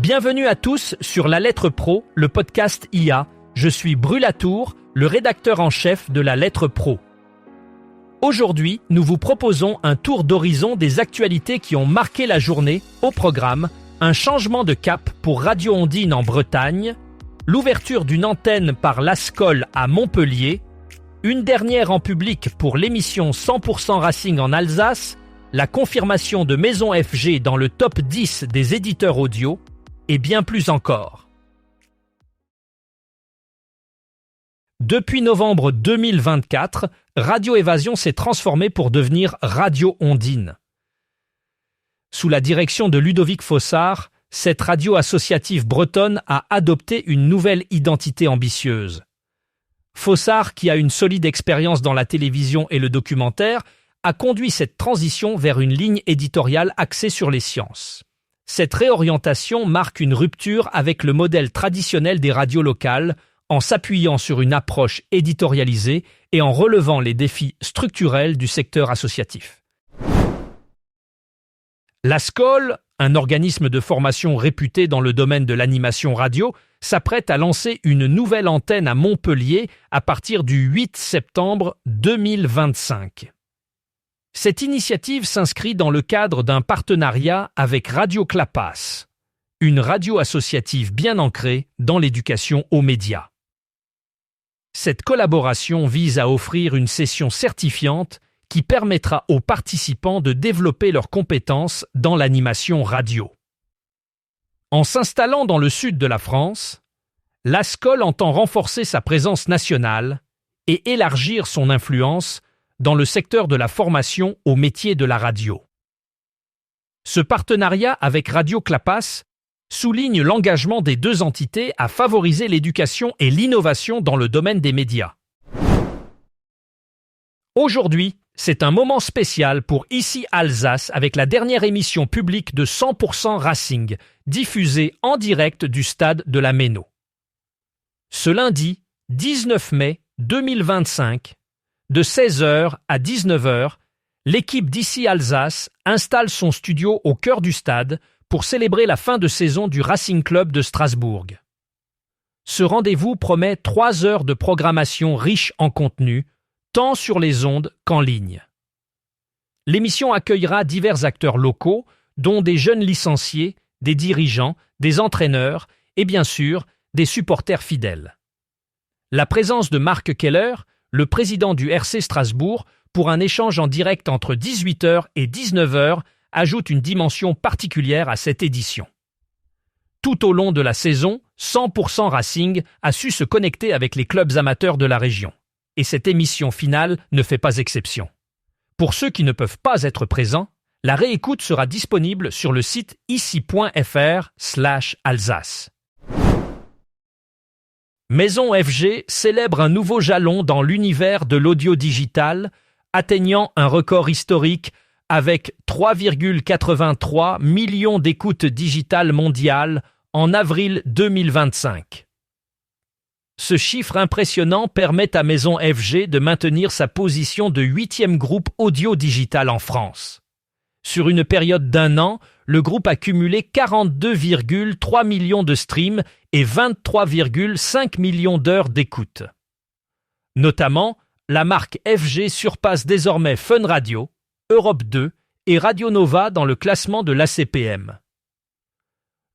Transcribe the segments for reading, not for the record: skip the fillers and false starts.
Bienvenue à tous sur La Lettre Pro, le podcast IA. Je suis Brulatour, le rédacteur en chef de La Lettre Pro. Aujourd'hui, nous vous proposons un tour d'horizon des actualités qui ont marqué la journée. Au programme, un changement de cap pour Radio Ondine en Bretagne, l'ouverture d'une antenne par l'Ascol à Montpellier, une dernière en public pour l'émission 100% Racing en Alsace, la confirmation de Maison FG dans le top 10 des éditeurs audio, et bien plus encore. Depuis novembre 2024, Radio Évasion s'est transformée pour devenir Radio Ondine. Sous la direction de Ludovic Fossard, cette radio associative bretonne a adopté une nouvelle identité ambitieuse. Fossard, qui a une solide expérience dans la télévision et le documentaire, a conduit cette transition vers une ligne éditoriale axée sur les sciences. Cette réorientation marque une rupture avec le modèle traditionnel des radios locales, en s'appuyant sur une approche éditorialisée et en relevant les défis structurels du secteur associatif. L'Ascol, un organisme de formation réputé dans le domaine de l'animation radio, s'apprête à lancer une nouvelle antenne à Montpellier à partir du 8 septembre 2025. Cette initiative s'inscrit dans le cadre d'un partenariat avec Radio Clapas, une radio associative bien ancrée dans l'éducation aux médias. Cette collaboration vise à offrir une session certifiante qui permettra aux participants de développer leurs compétences dans l'animation radio. En s'installant dans le sud de la France, l'Ascol entend renforcer sa présence nationale et élargir son influence dans le secteur de la formation au métier de la radio. Ce partenariat avec Radio Clapas souligne l'engagement des deux entités à favoriser l'éducation et l'innovation dans le domaine des médias. Aujourd'hui, c'est un moment spécial pour Ici Alsace avec la dernière émission publique de 100% Racing, diffusée en direct du stade de la Méno. Ce lundi, 19 mai 2025, de 16h à 19h, l'équipe d'Ici Alsace installe son studio au cœur du stade pour célébrer la fin de saison du Racing Club de Strasbourg. Ce rendez-vous promet 3 heures de programmation riche en contenu, tant sur les ondes qu'en ligne. L'émission accueillera divers acteurs locaux, dont des jeunes licenciés, des dirigeants, des entraîneurs et bien sûr des supporters fidèles. La présence de Marc Keller, le président du RC Strasbourg, pour un échange en direct entre 18h et 19h, ajoute une dimension particulière à cette édition. Tout au long de la saison, 100% Racing a su se connecter avec les clubs amateurs de la région. Et cette émission finale ne fait pas exception. Pour ceux qui ne peuvent pas être présents, la réécoute sera disponible sur le site ici.fr/Alsace. Maison FG célèbre un nouveau jalon dans l'univers de l'audio digital, atteignant un record historique avec 3,83 millions d'écoutes digitales mondiales en avril 2025. Ce chiffre impressionnant permet à Maison FG de maintenir sa position de 8e groupe audio digital en France. Sur une période d'1 an, le groupe a cumulé 42,3 millions de streams et 23,5 millions d'heures d'écoute. Notamment, la marque FG surpasse désormais Fun Radio, Europe 2 et Radio Nova dans le classement de l'ACPM.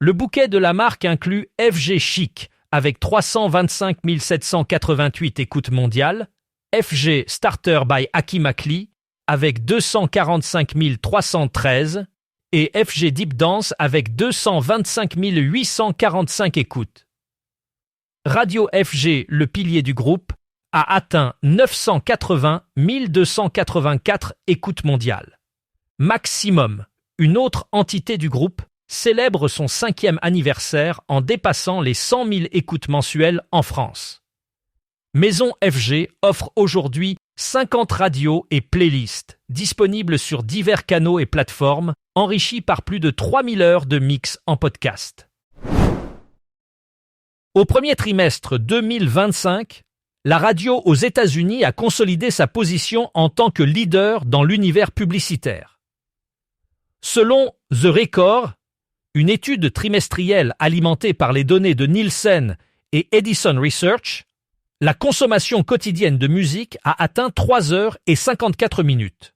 Le bouquet de la marque inclut FG Chic avec 325 788 écoutes mondiales, FG Starter by Akimakli avec 245 313 et FG Deep Dance avec 225 845 écoutes. Radio FG, le pilier du groupe, a atteint 980 284 écoutes mondiales. Maximum, une autre entité du groupe, célèbre son 5e anniversaire en dépassant les 100 000 écoutes mensuelles en France. Maison FG offre aujourd'hui 50 radios et playlists disponibles sur divers canaux et plateformes, enrichis par plus de 3000 heures de mix en podcast. Au premier trimestre 2025, la radio aux États-Unis a consolidé sa position en tant que leader dans l'univers publicitaire. Selon The Record, Une étude trimestrielle alimentée par les données de Nielsen et Edison Research, la consommation quotidienne de musique a atteint 3 heures et 54 minutes.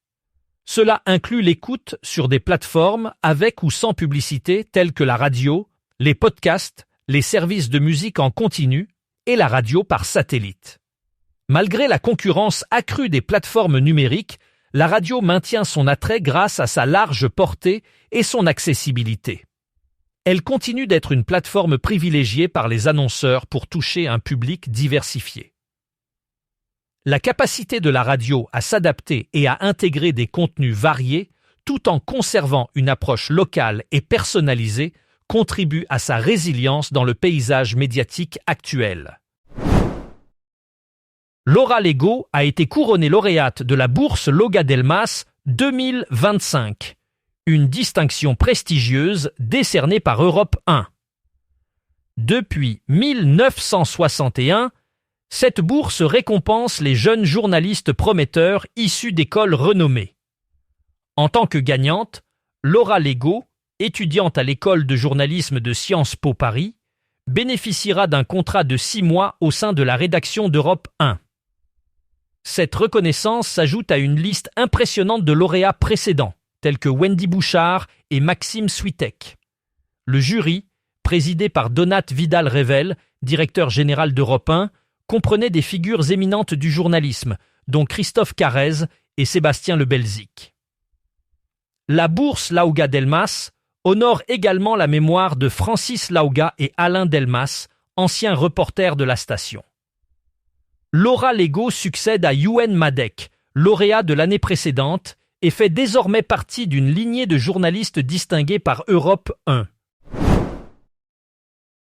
Cela inclut l'écoute sur des plateformes avec ou sans publicité telles que la radio, les podcasts, les services de musique en continu et la radio par satellite. Malgré la concurrence accrue des plateformes numériques, la radio maintient son attrait grâce à sa large portée et son accessibilité. Elle continue d'être une plateforme privilégiée par les annonceurs pour toucher un public diversifié. La capacité de la radio à s'adapter et à intégrer des contenus variés, tout en conservant une approche locale et personnalisée, contribue à sa résilience dans le paysage médiatique actuel. Laura Lego a été couronnée lauréate de la bourse Loga-Delmas 2025, une distinction prestigieuse décernée par Europe 1. Depuis 1961, cette bourse récompense les jeunes journalistes prometteurs issus d'écoles renommées. En tant que gagnante, Laura Lego, étudiante à l'école de journalisme de Sciences Po Paris, bénéficiera d'un contrat de 6 mois au sein de la rédaction d'Europe 1. Cette reconnaissance s'ajoute à une liste impressionnante de lauréats précédents, tels que Wendy Bouchard et Maxime Switek. Le jury, présidé par Donat Vidal-Revel, directeur général d'Europe 1, comprenait des figures éminentes du journalisme, dont Christophe Carrez et Sébastien Le Belzic. La bourse Lauga-Delmas honore également la mémoire de Francis Lauga et Alain Delmas, anciens reporters de la station. Laura Lego succède à Youen Madec, lauréat de l'année précédente, et fait désormais partie d'une lignée de journalistes distingués par Europe 1.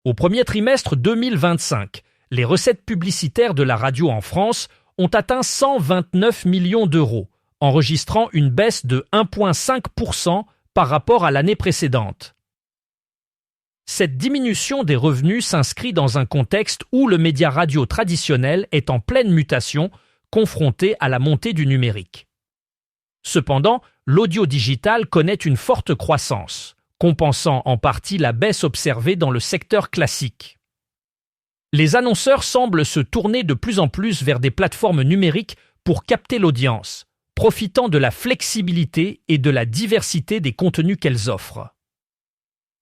Au premier trimestre 2025, les recettes publicitaires de la radio en France ont atteint 129 millions d'euros, enregistrant une baisse de 1,5% par rapport à l'année précédente. Cette diminution des revenus s'inscrit dans un contexte où le média radio traditionnel est en pleine mutation, confronté à la montée du numérique. Cependant, l'audio digital connaît une forte croissance, compensant en partie la baisse observée dans le secteur classique. Les annonceurs semblent se tourner de plus en plus vers des plateformes numériques pour capter l'audience, profitant de la flexibilité et de la diversité des contenus qu'elles offrent.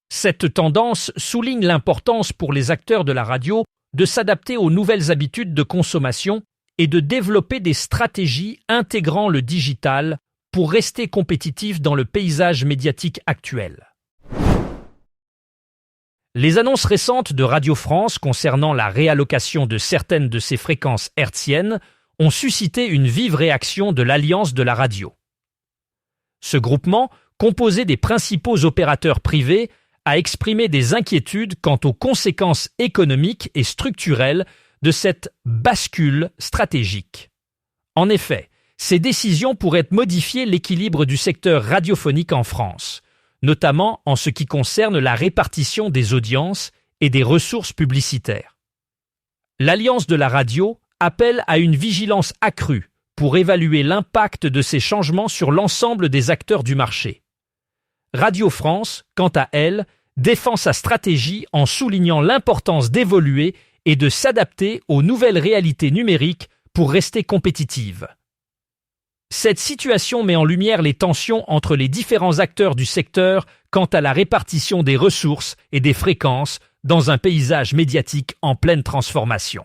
Cette tendance souligne l'importance pour les acteurs de la radio de s'adapter aux nouvelles habitudes de consommation et de développer des stratégies intégrant le digital pour rester compétitifs dans le paysage médiatique actuel. Les annonces récentes de Radio France concernant la réallocation de certaines de ses fréquences hertziennes ont suscité une vive réaction de l'Alliance de la radio. Ce groupement, composé des principaux opérateurs privés, a exprimé des inquiétudes quant aux conséquences économiques et structurelles de cette bascule stratégique. En effet, ces décisions pourraient modifier l'équilibre du secteur radiophonique en France, notamment en ce qui concerne la répartition des audiences et des ressources publicitaires. L'Alliance de la radio appelle à une vigilance accrue pour évaluer l'impact de ces changements sur l'ensemble des acteurs du marché. Radio France, quant à elle, défend sa stratégie en soulignant l'importance d'évoluer et de s'adapter aux nouvelles réalités numériques pour rester compétitive. Cette situation met en lumière les tensions entre les différents acteurs du secteur quant à la répartition des ressources et des fréquences dans un paysage médiatique en pleine transformation.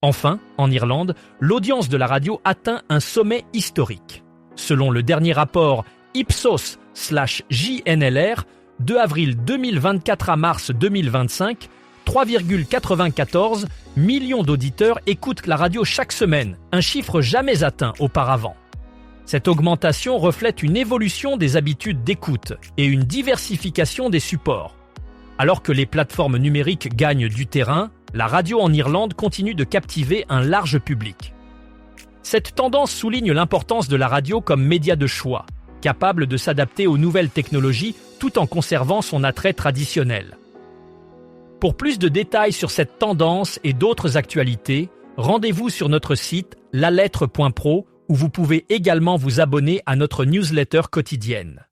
Enfin, en Irlande, l'audience de la radio atteint un sommet historique. Selon le dernier rapport Ipsos/JNLR, de avril 2024 à mars 2025, 3,94 millions d'auditeurs écoutent la radio chaque semaine, un chiffre jamais atteint auparavant. Cette augmentation reflète une évolution des habitudes d'écoute et une diversification des supports. Alors que les plateformes numériques gagnent du terrain, la radio en Irlande continue de captiver un large public. Cette tendance souligne l'importance de la radio comme média de choix, capable de s'adapter aux nouvelles technologies tout en conservant son attrait traditionnel. Pour plus de détails sur cette tendance et d'autres actualités, rendez-vous sur notre site lalettre.pro où vous pouvez également vous abonner à notre newsletter quotidienne.